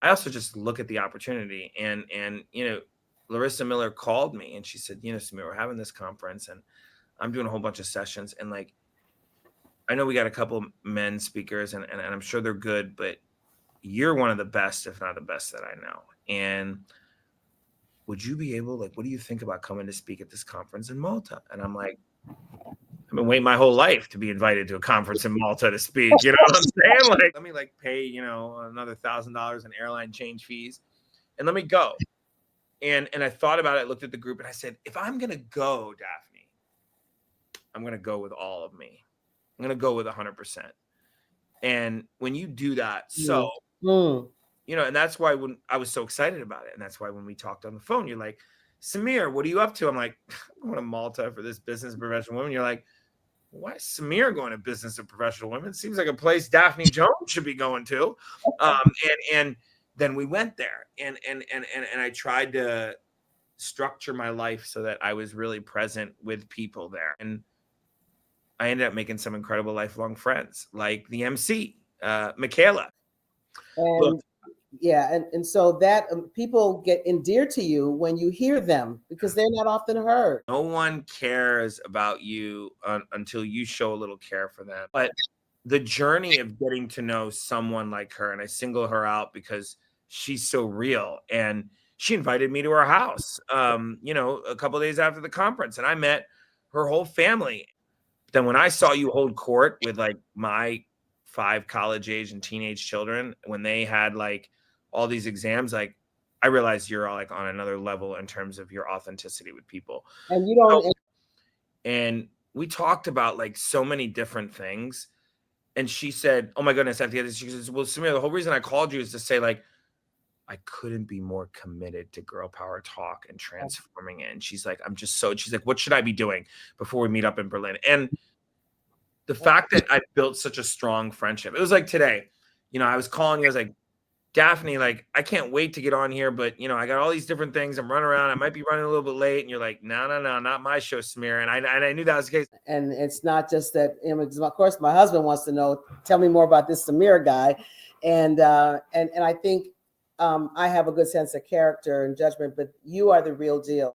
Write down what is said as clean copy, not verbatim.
I also just look at the opportunity, and Larissa Miller called me and she said, Samir, we're having this conference and I'm doing a whole bunch of sessions, and like I know we got a couple men speakers, and I'm sure they're good, but you're one of the best, if not the best, that I know. And would you be able, like, what do you think about coming to speak at this conference in Malta? And I'm like, I've been waiting my whole life to be invited to a conference in Malta to speak. You know what I'm saying? Like, let me like pay, another $1,000 in airline change fees, and let me go. And I thought about it, looked at the group, and I said, if I'm gonna go, Daphne, I'm gonna go with all of me. I'm gonna go with 100%. And when you do that, and that's why when I was so excited about it, and that's why when we talked on the phone, you're like, Samir, what are you up to? I'm like, I'm going to Malta for this business of professional women. You're like, why is Samir going to business of professional women? It seems like a place Daphne Jones should be going to. And then we went there, and I tried to structure my life so that I was really present with people there, and I ended up making some incredible lifelong friends, like the MC, Michaela. Look, And yeah, and so that people get endeared to you when you hear them because they're not often heard. no one cares about you until you show a little care for them. But the journey of getting to know someone like her, and I single her out because she's so real, and she invited me to her house, a couple of days after the conference, and I met her whole family. But then when I saw you hold court with like my 5 college age and teenage children, when they had like all these exams, like I realized you're all like on another level in terms of your authenticity with people. And you So, don't. and we talked about like so many different things. And she said, "Oh my goodness, I have to get this." She says, "Well, Samir, the whole reason I called you is to say like I couldn't be more committed to girl power talk and transforming it." And she's like, she's like, "What should I be doing before we meet up in Berlin?" And the fact that I built such a strong friendship, it was like today, I was calling you, I was like, Daphne, like, I can't wait to get on here, but I got all these different things. I'm running around. I might be running a little bit late. And you're like, no, not my show, Samir. And I knew that was the case. And it's not just that. Of course, my husband wants to know. Tell me more about this Samir guy, and I think I have a good sense of character and judgment, but you are the real deal.